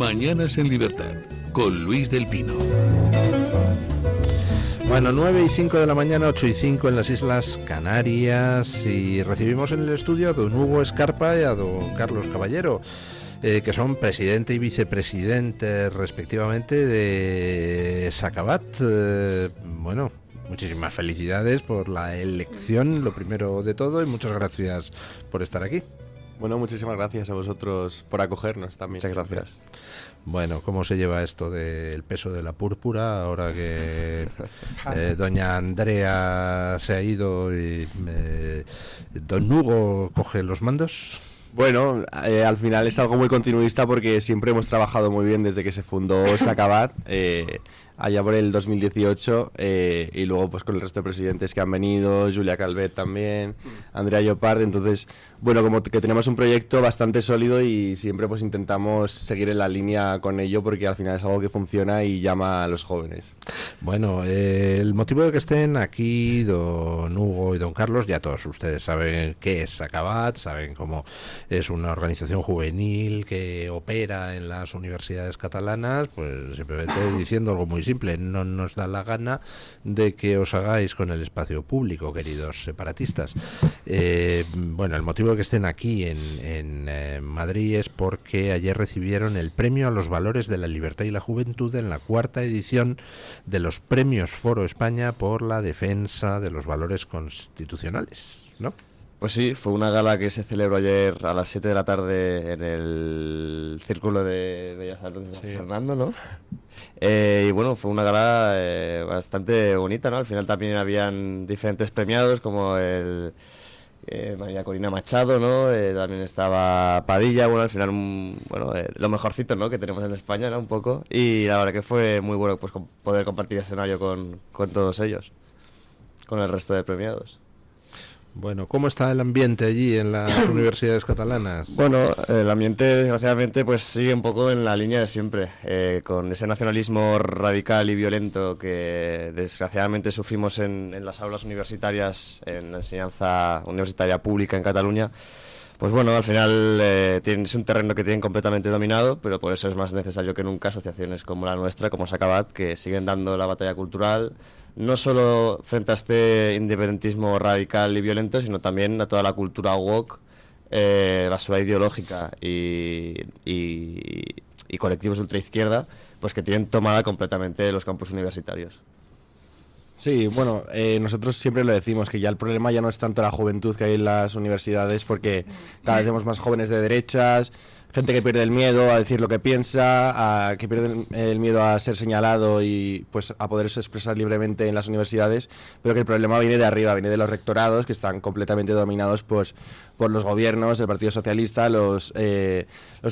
Mañanas en Libertad, con Luis del Pino. Bueno, 9:05 de la mañana, 8:05 en las Islas Canarias, y recibimos en el estudio a don Hugo Escarpa y a don Carlos Caballero, que son presidente y vicepresidente respectivamente de Sacabat. Bueno, muchísimas felicidades por la elección, lo primero de todo, y muchas gracias por estar aquí. Bueno, muchísimas gracias a vosotros por acogernos también. Muchas gracias. Bueno, ¿cómo se lleva esto del peso de la púrpura ahora que doña Andrea se ha ido y don Hugo coge los mandos? Bueno, al final es algo muy continuista porque siempre hemos trabajado muy bien desde que se fundó Sacabat, allá por el 2018, y luego pues con el resto de presidentes que han venido, Julia Calvet también, Andrea Llopart. Entonces, bueno, como que tenemos un proyecto bastante sólido y siempre pues intentamos seguir en la línea con ello porque al final es algo que funciona y llama a los jóvenes. Bueno, el motivo de que estén aquí don Hugo y don Carlos, ya todos ustedes saben qué es Sacabat, saben cómo es una organización juvenil que opera en las universidades catalanas. Pues simplemente diciendo algo muy simple: no nos da la gana de que os hagáis con el espacio público, queridos separatistas. Bueno, el motivo de que estén aquí en Madrid es porque ayer recibieron el premio a los valores de la libertad y la juventud en la 4ª edición de los premios Foro España por la defensa de los valores constitucionales, ¿no? Pues sí, fue una gala que se celebró ayer a las 7 de la tarde en el Círculo de Bellas Artes de San Fernando, ¿no? Y bueno, fue una gala bastante bonita, ¿no? Al final también habían diferentes premiados como María Corina Machado, ¿no? También estaba Padilla. Bueno, al final, bueno, lo mejorcito, ¿no?, que tenemos en España, ¿no?, un poco. Y la verdad que fue muy bueno pues poder compartir escenario con todos ellos, con el resto de premiados. Bueno, ¿cómo está el ambiente allí en las universidades catalanas? Bueno, el ambiente, desgraciadamente, pues sigue un poco en la línea de siempre, con ese nacionalismo radical y violento que desgraciadamente sufrimos en las aulas universitarias, en la enseñanza universitaria pública en Cataluña. Pues bueno, al final es un terreno que tienen completamente dominado, pero por eso es más necesario que nunca asociaciones como la nuestra, como Sacabat, que siguen dando la batalla cultural, no solo frente a este independentismo radical y violento, sino también a toda la cultura woke, basura ideológica y colectivos de ultraizquierda, pues que tienen tomada completamente los campus universitarios. Sí, bueno, nosotros siempre lo decimos, que ya el problema ya no es tanto la juventud que hay en las universidades, porque cada vez vemos más jóvenes de derechas, gente que pierde el miedo a decir lo que piensa, que pierde el miedo a ser señalado y pues a poderse expresar libremente en las universidades, pero que el problema viene de arriba, viene de los rectorados, que están completamente dominados pues por los gobiernos, el Partido Socialista, los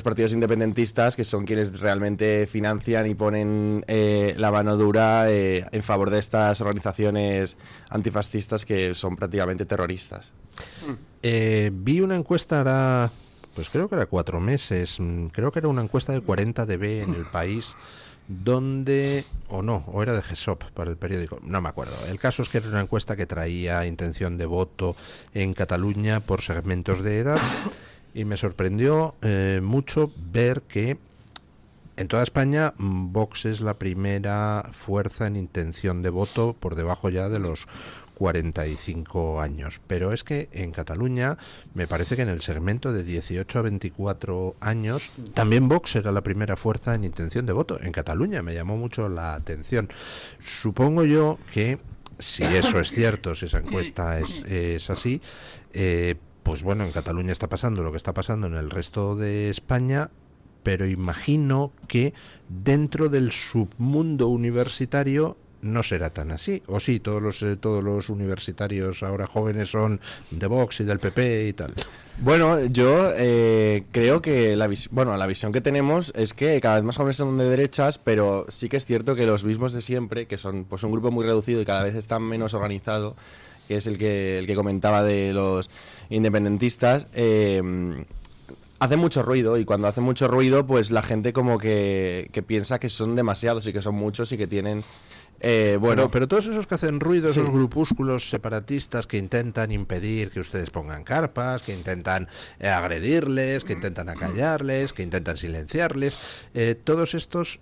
partidos independentistas, que son quienes realmente financian y ponen la mano dura en favor de estas organizaciones antifascistas que son prácticamente terroristas. Vi una encuesta ahora, pues creo que era 4 meses, creo que era una encuesta de 40dB en El País, donde, o era de GESOP para el periódico, no me acuerdo. El caso es que era una encuesta que traía intención de voto en Cataluña por segmentos de edad, y me sorprendió mucho ver que en toda España Vox es la primera fuerza en intención de voto, por debajo ya de los 45 años, pero es que en Cataluña me parece que en el segmento de 18 a 24 años también Vox era la primera fuerza en intención de voto en Cataluña. Me llamó mucho la atención. Supongo yo que si eso es cierto, si esa encuesta es así, pues bueno, en Cataluña está pasando lo que está pasando en el resto de España, pero imagino que dentro del submundo universitario no será tan así. O sí, todos los universitarios ahora jóvenes son de Vox y del PP y tal. Bueno, yo creo que la visión que tenemos es que cada vez más jóvenes son de derechas, pero sí que es cierto que los mismos de siempre, que son pues un grupo muy reducido y cada vez están menos organizado, que es el que comentaba de los independentistas, hace mucho ruido, y cuando hace mucho ruido pues la gente como que piensa que son demasiados y que son muchos y que tienen Bueno, Pero todos esos que hacen ruido, sí. esos grupúsculos separatistas que intentan impedir que ustedes pongan carpas, que intentan agredirles, que intentan acallarles, que intentan silenciarles, todos estos...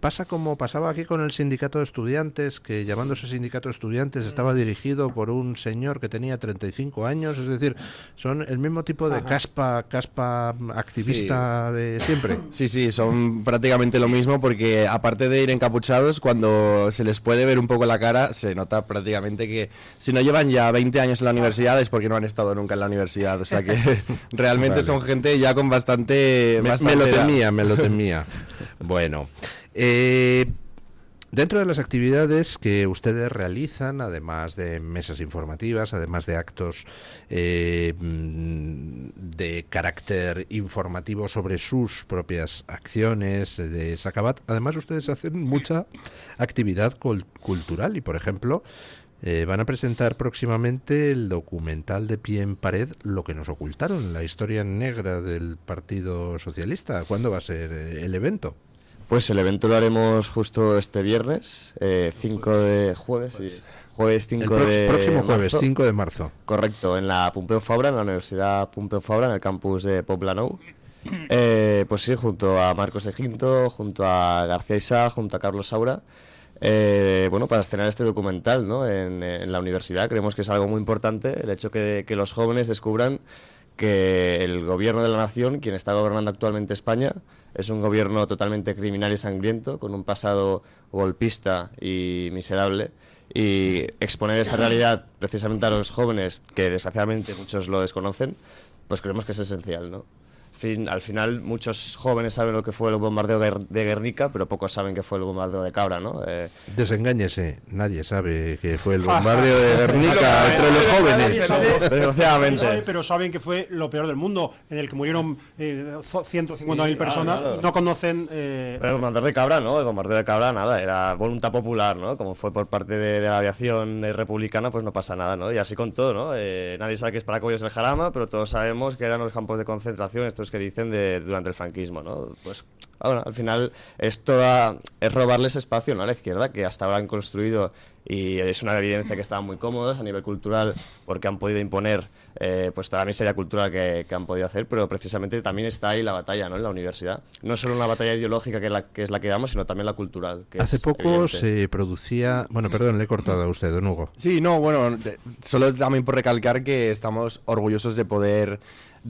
pasa como pasaba aquí con el sindicato de estudiantes, que llamándose sindicato de estudiantes estaba dirigido por un señor que tenía 35 años, es decir, son el mismo tipo de caspa activista de siempre. Sí, son prácticamente lo mismo porque aparte de ir encapuchados, cuando se les puede ver un poco la cara, se nota prácticamente que si no llevan ya 20 años en la universidad es porque no han estado nunca en la universidad, o sea que realmente Vale. son gente ya con bastante... Me lo edad. temía. Bueno, dentro de las actividades que ustedes realizan, además de mesas informativas, además de actos de carácter informativo sobre sus propias acciones de Sacabat, además ustedes hacen mucha actividad cultural y, por ejemplo, van a presentar próximamente el documental de Pie en Pared, Lo que nos ocultaron, la historia negra del Partido Socialista. ¿Cuándo va a ser el evento? Pues el evento lo haremos justo este viernes, 5 de jueves, sí. Jueves 5 de próximo jueves, marzo. 5 de marzo. Correcto, en la Pompeu Fabra, en la Universidad Pompeu Fabra, en el campus de Poblenou. Pues sí, junto a Marcos Eginto, junto a García Isá, junto a Carlos Saura. Bueno, para estrenar este documental, ¿no? en la universidad. Creemos que es algo muy importante el hecho que los jóvenes descubran que el gobierno de la nación, quien está gobernando actualmente España, es un gobierno totalmente criminal y sangriento, con un pasado golpista y miserable, y exponer esa realidad precisamente a los jóvenes, que desgraciadamente muchos lo desconocen, pues creemos que es esencial, ¿no? Al final muchos jóvenes saben lo que fue el bombardeo de Guernica, pero pocos saben que fue el bombardeo de Cabra, ¿no? Desengáñese, nadie sabe que fue el bombardeo de Guernica entre los jóvenes. Desgraciadamente. Pero saben que fue lo peor del mundo, en el que murieron 150.000 personas. claro. No conocen... Pero el bombardeo de Cabra, ¿no? El bombardeo de Cabra, nada, era voluntad popular, ¿no? Como fue por parte de la aviación republicana, pues no pasa nada, ¿no? Y así con todo, ¿no? Nadie sabe qué es Paracoyos el Jarama, pero todos sabemos que eran los campos de concentración, estos que dicen durante el franquismo, ¿no? Pues bueno, al final es robarles espacio, ¿no? A la izquierda, que hasta ahora han construido, y es una evidencia que estaban muy cómodos a nivel cultural porque han podido imponer pues toda la miseria cultural que han podido hacer, pero precisamente también está ahí la batalla, ¿no? En la universidad. No solo una batalla ideológica que es la que damos, sino también la cultural. Que Hace es poco evidente. se producía... Bueno, perdón, le he cortado a usted, don Hugo. Sí, no, bueno, solo también por recalcar que estamos orgullosos de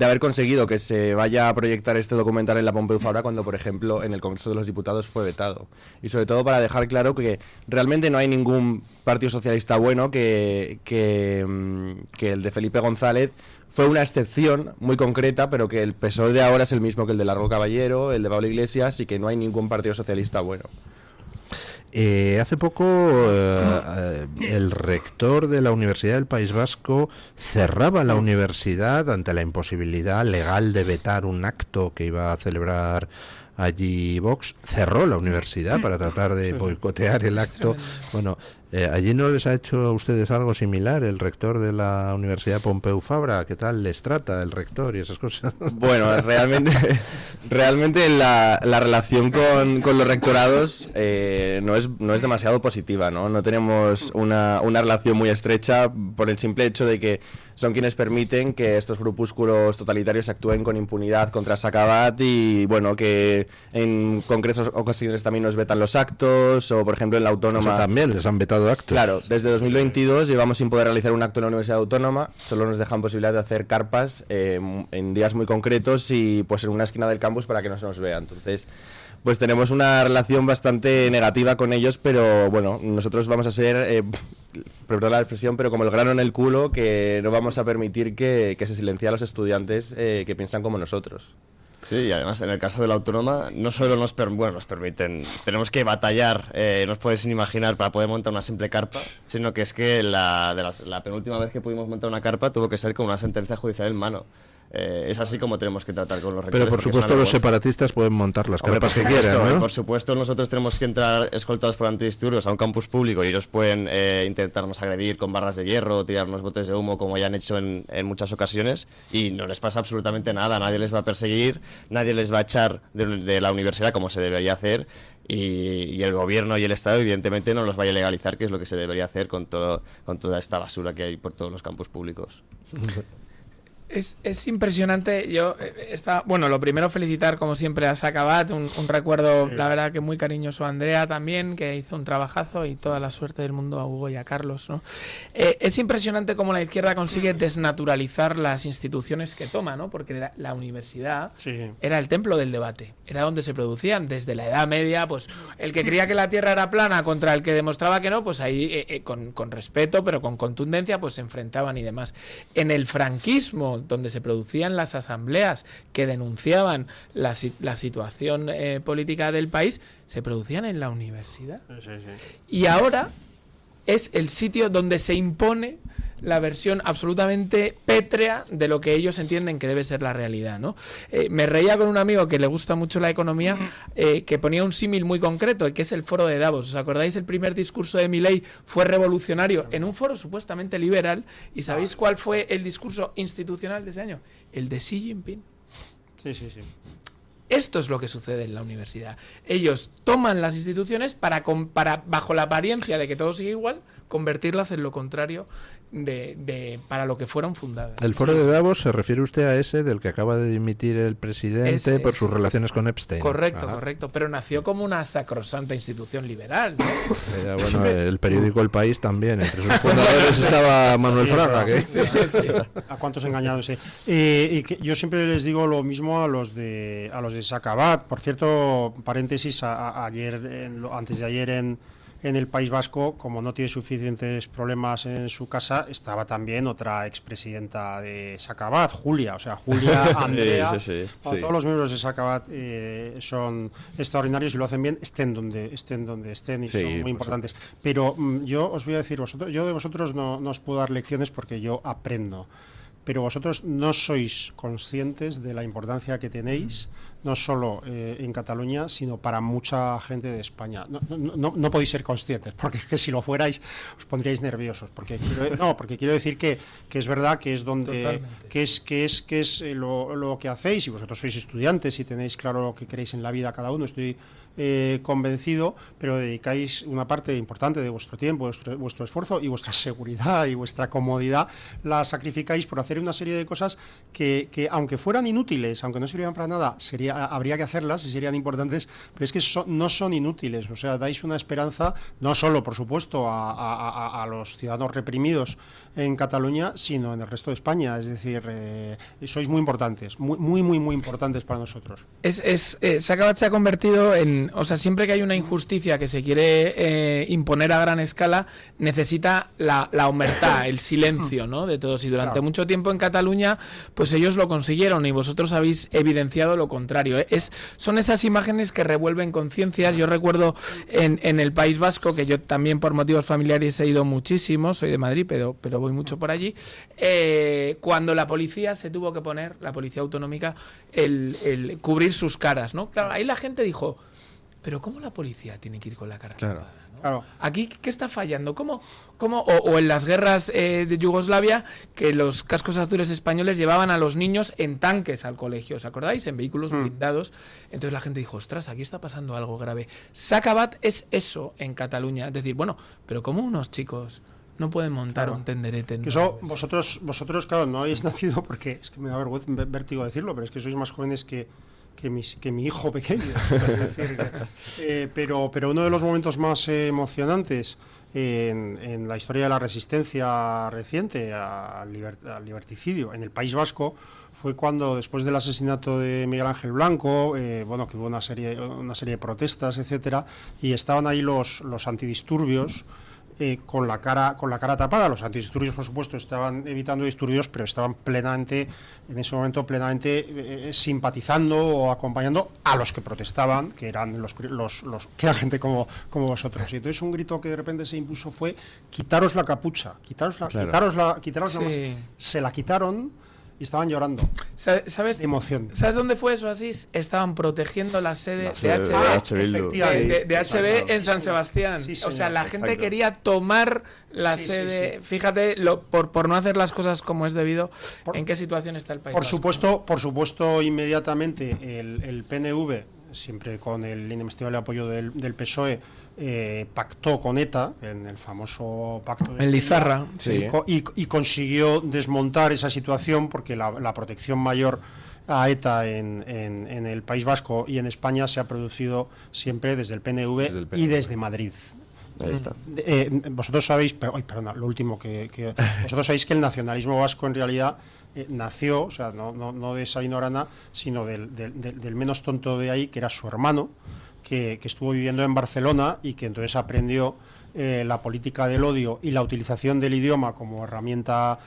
haber conseguido que se vaya a proyectar este documental en la Pompeu Fabra cuando, por ejemplo, en el Congreso de los Diputados fue vetado. Y sobre todo para dejar claro que realmente no hay ningún partido socialista bueno, que el de Felipe González fue una excepción muy concreta, pero que el PSOE de ahora es el mismo que el de Largo Caballero, el de Pablo Iglesias, y que no hay ningún partido socialista bueno. Hace poco el rector de la Universidad del País Vasco cerraba la universidad ante la imposibilidad legal de vetar un acto que iba a celebrar allí Vox. Cerró la universidad para tratar de boicotear el acto. Bueno, ¿allí no les ha hecho a ustedes algo similar el rector de la Universidad Pompeu Fabra? ¿Qué tal les trata el rector y esas cosas? Bueno, realmente la relación con los rectorados no es demasiado positiva, ¿no? No tenemos una relación muy estrecha por el simple hecho de que son quienes permiten que estos grupúsculos totalitarios actúen con impunidad contra Sacabat y, bueno, que en concretas ocasiones también nos vetan los actos o, por ejemplo, en la Autónoma... Eso también les han vetado actos. Claro, desde 2022 llevamos sin poder realizar un acto en la Universidad Autónoma, solo nos dejan posibilidad de hacer carpas en días muy concretos y pues en una esquina del campus para que no se nos vea. Entonces, pues tenemos una relación bastante negativa con ellos, pero bueno, nosotros vamos a ser, perdón la expresión, pero como el grano en el culo, que no vamos a permitir que se silencie a los estudiantes que piensan como nosotros. Sí, y además en el caso de la Autónoma no solo nos permiten, tenemos que batallar, no os podéis ni imaginar, para poder montar una simple carpa, sino que es que la penúltima vez que pudimos montar una carpa tuvo que ser con una sentencia judicial en mano. Es así como tenemos que tratar con los rectores. Pero por porque es una supuesto los vergüenza. separatistas pueden montar las Hombre, carpas por que supuesto, quieran, ¿no? por supuesto nosotros tenemos que entrar escoltados por antidisturbios a un campus público y ellos pueden intentarnos agredir con barras de hierro, tirarnos botes de humo como ya han hecho en muchas ocasiones y no les pasa absolutamente nada, nadie les va a perseguir, nadie les va a echar de la universidad como se debería hacer y el gobierno y el Estado evidentemente no los vaya a legalizar, que es lo que se debería hacer con toda esta basura que hay por todos los campus públicos. Es impresionante. Bueno, lo primero felicitar como siempre a Sakabat, un recuerdo, la verdad que muy cariñoso a Andrea también, que hizo un trabajazo, y toda la suerte del mundo a Hugo y a Carlos, ¿no? Es impresionante cómo la izquierda consigue desnaturalizar las instituciones que toma, ¿no? Porque la universidad era el templo del debate, era donde se producían desde la Edad Media, pues el que creía que la Tierra era plana contra el que demostraba que no, pues ahí con respeto, pero con contundencia, pues se enfrentaban y demás. En el franquismo, donde se producían las asambleas que denunciaban la situación política del país, se producían en la universidad. Y ahora es el sitio donde se impone la versión absolutamente pétrea de lo que ellos entienden que debe ser la realidad, ¿no? Me reía con un amigo que le gusta mucho la economía, que ponía un símil muy concreto, que es el foro de Davos. ¿Os acordáis? El primer discurso de Milei fue revolucionario en un foro supuestamente liberal. ¿Y sabéis cuál fue el discurso institucional de ese año? El de Xi Jinping. Sí. Esto es lo que sucede en la universidad. Ellos toman las instituciones para bajo la apariencia de que todo sigue igual, convertirlas en lo contrario para lo que fueron fundadas. El foro de Davos, ¿se refiere usted a ese del que acaba de dimitir el presidente por sus relaciones con Epstein? Correcto, pero nació como una sacrosanta institución liberal, ¿no? Bueno, el periódico El País también, entre sus fundadores estaba Manuel Fraga. Sí. ¿A cuántos engañados? Y que yo siempre les digo lo mismo a los de Sakabat. Por cierto, paréntesis, antes de ayer en el País Vasco, como no tiene suficientes problemas en su casa, estaba también otra expresidenta de Sakabat, Julia, Andrea. Todos los miembros de Sakabat son extraordinarios y lo hacen bien, estén donde estén, y son muy importantes. Pero yo os voy a decir, yo de vosotros no os puedo dar lecciones porque yo aprendo. Pero vosotros no sois conscientes de la importancia que tenéis, no solo en Cataluña, sino para mucha gente de España. No podéis ser conscientes, porque es que si lo fuerais os pondríais nerviosos. Porque quiero decir que es verdad que es donde que es lo que hacéis, y vosotros sois estudiantes y tenéis claro lo que queréis en la vida cada uno. Estoy convencido, pero dedicáis una parte importante de vuestro tiempo, vuestro esfuerzo y vuestra seguridad y vuestra comodidad, la sacrificáis por hacer una serie de cosas que aunque fueran inútiles, aunque no sirvieran para nada, habría que hacerlas y serían importantes, pero es que no son inútiles. O sea, dais una esperanza, no solo, por supuesto, a los ciudadanos reprimidos en Cataluña, sino en el resto de España. Es decir, sois muy importantes, muy importantes para nosotros. Sakabat se ha convertido en... O sea, siempre que hay una injusticia que se quiere imponer a gran escala, necesita la omertá, el silencio, ¿no?, de todos. Y durante mucho tiempo en Cataluña, pues ellos lo consiguieron y vosotros habéis evidenciado lo contrario. Son esas imágenes que revuelven conciencias. Yo recuerdo en el País Vasco, que yo también por motivos familiares he ido muchísimo, soy de Madrid, pero voy mucho por allí, cuando la policía se tuvo que poner, la policía autonómica, el cubrir sus caras, ¿no? Claro, ahí la gente dijo... Pero ¿cómo la policía tiene que ir con la cara tapada, ¿no? Claro. Aquí, ¿qué está fallando? ¿Cómo? O en las guerras de Yugoslavia, que los cascos azules españoles llevaban a los niños en tanques al colegio, ¿os acordáis? En vehículos blindados. Entonces la gente dijo, ostras, aquí está pasando algo grave. Sakabat es eso en Cataluña. Es decir, bueno, pero ¿cómo unos chicos no pueden montar un tenderete? Que eso, vosotros, claro, no habéis nacido, porque es que me da vergüenza, vértigo decirlo, pero es que sois más jóvenes que mi hijo pequeño. Es decir, pero uno de los momentos más emocionantes en la historia de la resistencia reciente al liberticidio en el País Vasco fue cuando, después del asesinato de Miguel Ángel Blanco, que hubo una serie de protestas, etcétera, y estaban ahí los antidisturbios con la cara tapada. Los antidisturbios, por supuesto, estaban evitando disturbios, pero estaban en ese momento plenamente simpatizando o acompañando a los que protestaban, que eran que era gente como vosotros. Y entonces un grito que de repente se impuso fue: quitaros la capucha, quitaros la máscara. Se la quitaron y estaban llorando. ¿Sabes? De emoción. ¿Sabes dónde fue eso, Asís? Estaban protegiendo la sede de HB en San Sebastián. Sí, señor, o sea, la gente quería tomar la sede. Sí. Fíjate, por no hacer las cosas como es debido, en qué situación está el país. Por supuesto, inmediatamente el PNV siempre con el inestimable apoyo del PSOE, pactó con ETA en el famoso pacto de En Estella, Lizarra, sí. y consiguió desmontar esa situación, porque la protección mayor a ETA en el País Vasco y en España se ha producido siempre desde el PNV, Desde el PNV. y desde Madrid. Ahí está. Vosotros sabéis, perdona, lo último que vosotros sabéis que el nacionalismo vasco en realidad nació, o sea, no de Sabino Arana, sino del menos tonto de ahí, que era su hermano, que estuvo viviendo en Barcelona y que entonces aprendió la política del odio y la utilización del idioma como herramienta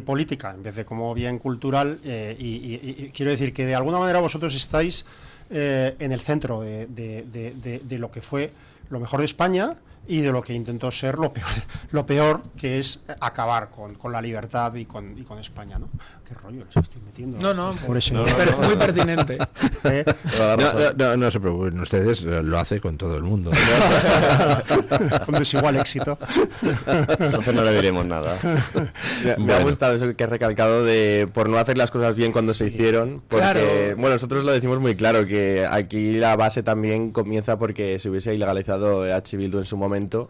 política en vez de como bien cultural, y quiero decir que de alguna manera vosotros estáis en el centro de lo que fue lo mejor de España y de lo que intentó ser lo peor, que es acabar con la libertad y con España, ¿no? Qué rollo les estoy metiendo. No, Pobre señor. pero muy pertinente. ¿Eh? No se preocupen, ustedes lo hacen con todo el mundo. Con desigual éxito. Entonces no le diremos nada. Me ha gustado eso que has recalcado de por no hacer las cosas bien cuando se hicieron, porque Claro. bueno, nosotros lo decimos muy claro, que aquí la base también comienza porque se hubiese ilegalizado H. Bildu en su momento,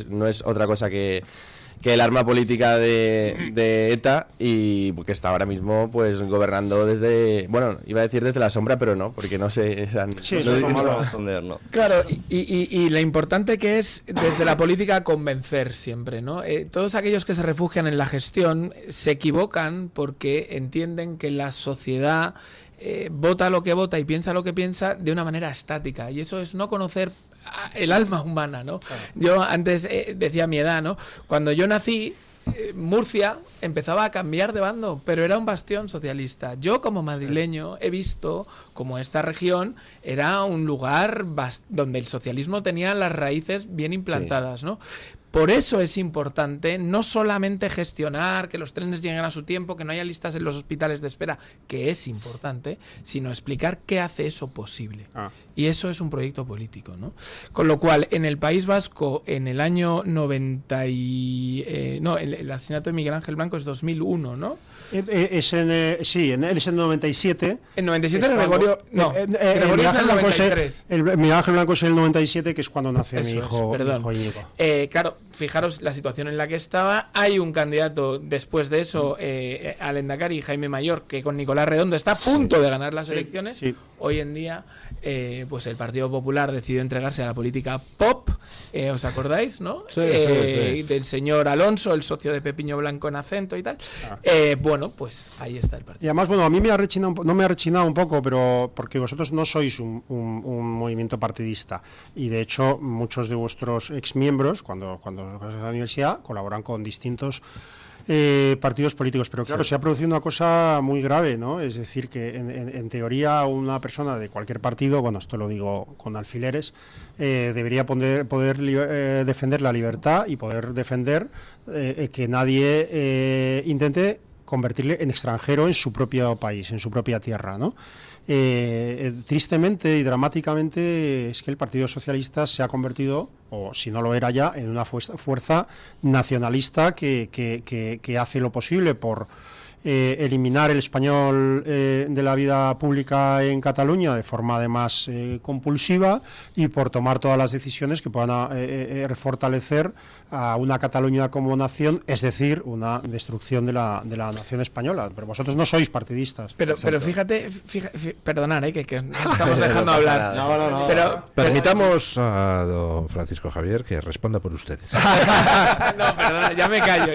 no es otra cosa que el arma política de ETA, y que está ahora mismo pues gobernando desde, bueno, iba a decir desde la sombra, pero no, porque no sé, o sea, Sí, no- eso es No como lo va a lo- esconder, ¿no? Claro, y lo importante que es desde la política convencer siempre, ¿no? Todos aquellos que se refugian en la gestión se equivocan porque entienden que la sociedad vota lo que vota y piensa lo que piensa de una manera estática, y eso es no conocer el alma humana, ¿no? Yo antes decía mi edad, ¿no? Cuando yo nací, Murcia empezaba a cambiar de bando, pero era un bastión socialista. Yo, como madrileño, he visto como esta región era un lugar donde el socialismo tenía las raíces bien implantadas, ¿no? Por eso es importante no solamente gestionar que los trenes lleguen a su tiempo, que no haya listas en los hospitales de espera, que es importante, sino explicar qué hace eso posible. Y eso es un proyecto político, ¿no? Con lo cual, en el País Vasco, en el año 90 el asesinato de Miguel Ángel Blanco es 2001, ¿no? es en el 97. En 97 es cuando- Gregorio... No, Gregorio Miguel es el Ángel Blanco 93. Miguel Ángel Blanco es el 97, que es cuando nace Eso mi es, hijo, perdón. mi hijo Íñigo. Claro, fijaros la situación en la que estaba. Hay un candidato después de eso, al Endacari, Jaime Mayor, que con Nicolás Redondo está a punto de ganar las elecciones. sí. Hoy en día, pues el Partido Popular decidió entregarse a la política pop. ¿Os acordáis, no? Sí, sí. Del señor Alonso, el socio de Pepiño Blanco en Acento y tal. Bueno, pues ahí está el Y partido. además, bueno, a mí me ha rechinado, no me ha rechinado un poco, pero porque vosotros no sois un movimiento partidista, y de hecho muchos de vuestros exmiembros, cuando a la universidad, colaboran con distintos partidos políticos, pero claro, se ha producido una cosa muy grave, ¿no? Es decir, que en teoría una persona de cualquier partido, bueno, esto lo digo con alfileres, debería poder defender la libertad y poder defender que nadie intente convertirle en extranjero en su propio país, en su propia tierra, ¿no? Tristemente y dramáticamente es que el Partido Socialista se ha convertido, o si no lo era ya, en una fuerza nacionalista que hace lo posible por eliminar el español de la vida pública en Cataluña de forma además compulsiva, y por tomar todas las decisiones que puedan refortalecer a una Cataluña como nación, es decir, una destrucción de la nación española. Pero vosotros no sois partidistas. Pero fíjate, perdonad, que nos estamos dejando hablar. No. Pero, Permitamos a don Francisco Javier que responda por ustedes. no, perdona, ya me callo.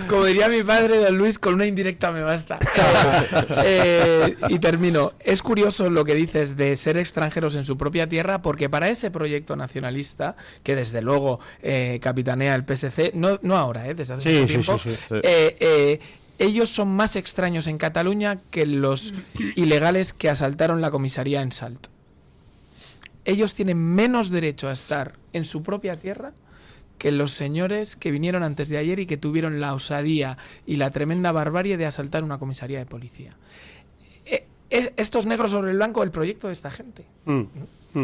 Como diría mi padre, don Luis, con una indirecta me basta. Y termino. Es curioso lo que dices de ser extranjeros en su propia tierra, porque para ese proyecto nacionalista, que desde luego capitanea el PSC, no ahora, desde hace mucho tiempo, sí. Ellos son más extraños en Cataluña que los ilegales que asaltaron la comisaría en Salt. Ellos tienen menos derecho a estar en su propia tierra que los señores que vinieron antes de ayer y que tuvieron la osadía y la tremenda barbarie de asaltar una comisaría de policía. Estos negros sobre el blanco, el proyecto de esta gente.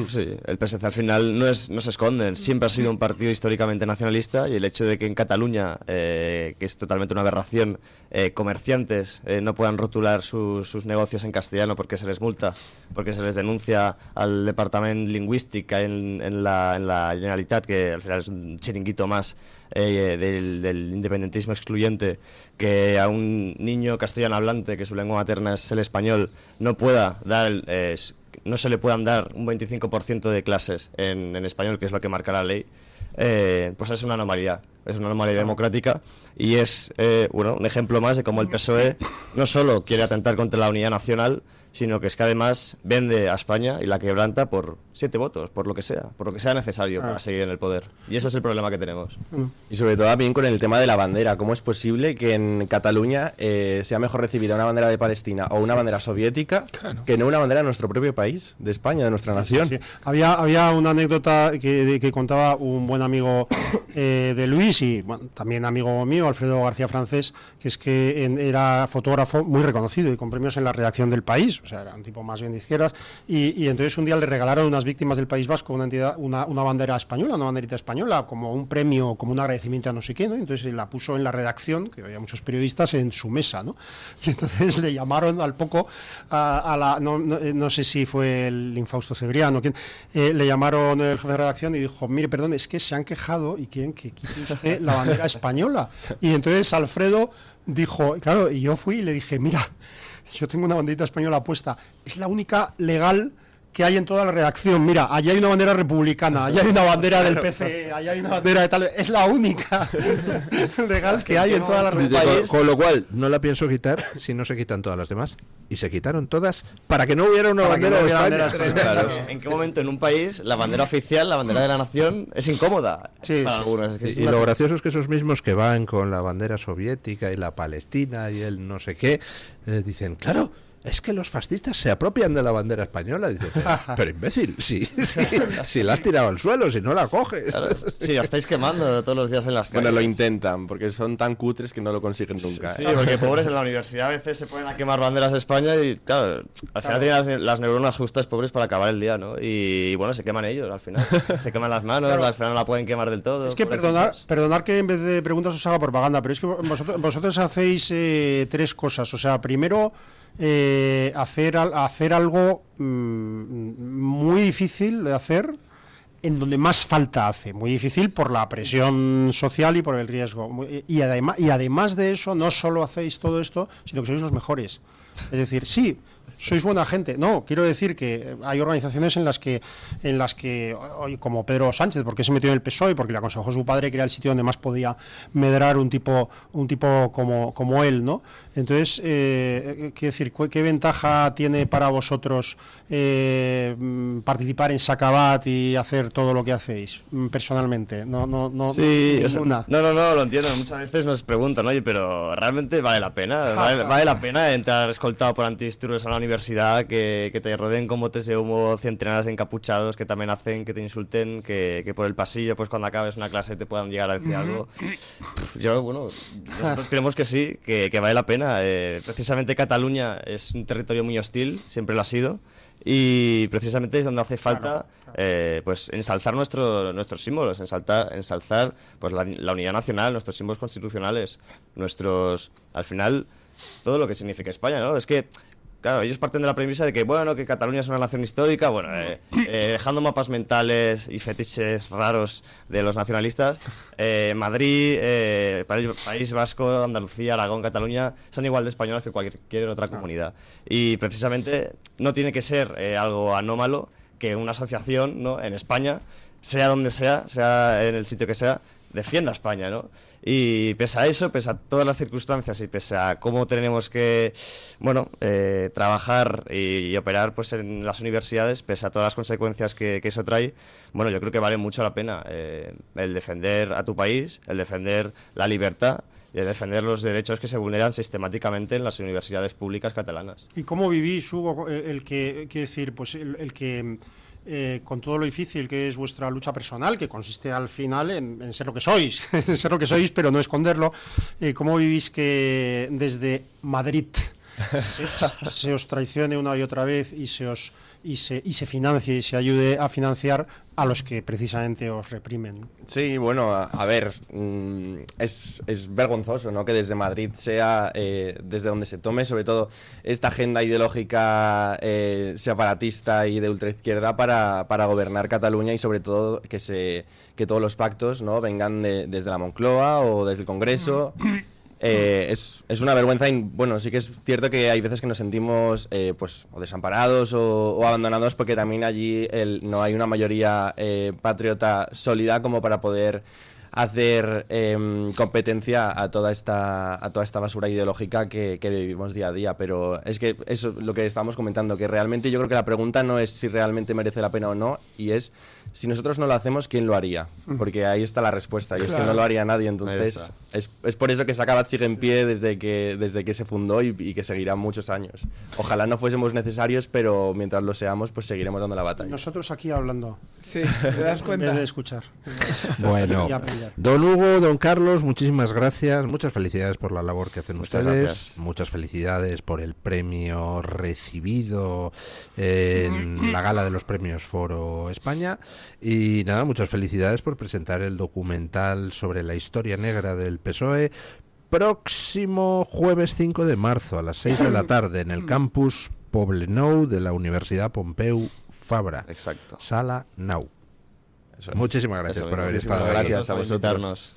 Sí, el PSC al final no se esconden, siempre ha sido un partido históricamente nacionalista y el hecho de que en Cataluña, que es totalmente una aberración, comerciantes no puedan rotular sus negocios en castellano porque se les multa, porque se les denuncia al Departamento Lingüístic en la Generalitat, que al final es un chiringuito más del independentismo excluyente, que a un niño castellano hablante que su lengua materna es el español no pueda dar no se le puedan dar un 25% de clases en español, que es lo que marca la ley, pues es una anomalía democrática y es un ejemplo más de cómo el PSOE no solo quiere atentar contra la unidad nacional, sino que es que además vende a España y la quebranta por 7 votos, por lo que sea necesario para seguir en el poder. Y ese es el problema que tenemos. Y sobre todo también con el tema de la bandera. ¿Cómo es posible que en Cataluña sea mejor recibida una bandera de Palestina o una bandera soviética que no una bandera de nuestro propio país, de España, de nuestra nación? Sí. Había una anécdota que contaba un buen amigo de Luis y también amigo mío, Alfredo García Francés, que es que era fotógrafo muy reconocido y con premios en la redacción del País, o sea, era un tipo más bien de izquierdas, y entonces un día le regalaron unas víctimas del País Vasco una bandera española, una banderita española, como un premio, como un agradecimiento a no sé qué, ¿no? Entonces la puso en la redacción, que había muchos periodistas, en su mesa, ¿no? Y entonces le llamaron al poco no sé si fue el infausto Cebrián o quién, le llamaron el jefe de redacción y dijo, mire, perdón, es que se han quejado y quieren que quite usted la bandera española. Y entonces Alfredo dijo, claro, y yo fui y le dije, mira, yo tengo una banderita española puesta, es la única legal que hay en toda la redacción. Mira, allá hay una bandera republicana, allá hay una bandera del PC, allá hay una bandera de tal... Es la única legal que hay en toda la redacción. Con lo cual, no la pienso quitar si no se quitan todas las demás. Y se quitaron todas para que no hubiera una bandera de España. Claro. ¿En qué momento en un país la bandera oficial, la bandera de la nación, es incómoda para algunos? Y lo gracioso es que esos mismos que van con la bandera soviética y la palestina y el no sé qué, dicen, claro, es que los fascistas se apropian de la bandera española. Dice, pero imbécil, si la has tirado al suelo, si no la coges. Claro, sí, la estáis quemando todos los días en las calles. Bueno, lo intentan, porque son tan cutres que no lo consiguen nunca. Sí, porque pobres en la universidad a veces se ponen a quemar banderas de España y, claro, al final tienen las neuronas justas, pobres, para acabar el día, ¿no? Y bueno, se queman ellos al final. Se queman las manos, al final no la pueden quemar del todo. Es que perdonar que en vez de preguntas os haga propaganda, pero es que vosotros hacéis 3 cosas. O sea, primero... hacer algo muy difícil de hacer en donde más falta hace, muy difícil por la presión social y por el riesgo, y además de eso no solo hacéis todo esto, sino que sois los mejores, es decir, sí, sois buena gente. No, quiero decir que hay organizaciones en las que como Pedro Sánchez, porque se metió en el PSOE, porque le aconsejó a su padre que era el sitio donde más podía medrar un tipo como él, ¿no? Entonces, quiero decir, ¿qué ventaja tiene para vosotros participar en Sacabat y hacer todo lo que hacéis personalmente? Sí, no, lo entiendo. Muchas veces nos preguntan, oye, pero ¿realmente vale la pena? ¿Vale la pena entrar escoltado por antidisturbios a la universidad, que te rodeen con botes de humo centenares encapuchados, que también hacen que te insulten, que por el pasillo, pues cuando acabes una clase te puedan llegar a decir algo? Nosotros creemos que sí, que vale la pena. Precisamente Cataluña es un territorio muy hostil, siempre lo ha sido, y precisamente es donde hace falta pues ensalzar nuestros símbolos, ensalzar pues la unidad nacional, nuestros símbolos constitucionales, al final todo lo que significa España, ¿no? Es que claro, ellos parten de la premisa de que, bueno, que Cataluña es una nación histórica, bueno, dejando mapas mentales y fetiches raros de los nacionalistas, Madrid, País Vasco, Andalucía, Aragón, Cataluña, son igual de españolas que cualquier otra comunidad. Y precisamente no tiene que ser algo anómalo que una asociación, ¿no?, en España, sea donde sea en el sitio que sea, defienda a España, ¿no? Y pese a eso, pese a todas las circunstancias y pese a cómo tenemos que, trabajar y operar pues en las universidades, pese a todas las consecuencias que eso trae, bueno, yo creo que vale mucho la pena el defender a tu país, el defender la libertad y el defender los derechos que se vulneran sistemáticamente en las universidades públicas catalanas. ¿Y cómo vivís, Hugo, con todo lo difícil que es vuestra lucha personal, que consiste al final en ser lo que sois, en ser lo que sois, pero no esconderlo? ¿Cómo vivís que desde Madrid se os traicione una y otra vez y se financie y se ayude a financiar a los que precisamente os reprimen. Sí, bueno, a ver, es vergonzoso, ¿no?, que desde Madrid sea desde donde se tome, sobre todo esta agenda ideológica separatista y de ultraizquierda para gobernar Cataluña, y sobre todo que todos los pactos, ¿no?, vengan desde la Moncloa o desde el Congreso. Es una vergüenza, y bueno, sí que es cierto que hay veces que nos sentimos pues o desamparados o abandonados, porque también allí no hay una mayoría patriota sólida como para poder hacer competencia a toda esta basura ideológica que vivimos día a día. Pero es que eso es lo que estábamos comentando, que realmente yo creo que la pregunta no es si realmente merece la pena o no, y es si nosotros no lo hacemos, ¿quién lo haría? Porque ahí está la respuesta, y es que no lo haría nadie. Entonces es por eso que Sacabad sigue en pie desde que se fundó y que seguirá muchos años. Ojalá no fuésemos necesarios, pero mientras lo seamos, pues seguiremos dando la batalla. Nosotros aquí hablando. Sí, ¿te das En cuenta? vez de escuchar. Bueno, Y aprender. don Hugo, don Carlos, muchísimas gracias, muchas felicidades por la labor que hacen Muchas ustedes, gracias. muchas felicidades por el premio recibido en la gala de los premios Foro España, y nada, muchas felicidades por presentar el documental sobre la historia negra del PSOE próximo jueves 5 de marzo a las 6 de la tarde en el campus Poblenou de la Universidad Pompeu Fabra. Exacto. Sala Nau. Eso es. Muchísimas gracias Eso, por haber muchísimas estado ahí. gracias a por vosotros. invitarnos.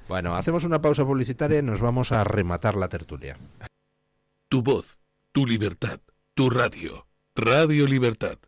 Bueno, hacemos una pausa publicitaria y nos vamos a rematar la tertulia. Tu voz, tu libertad, tu radio. Radio Libertad.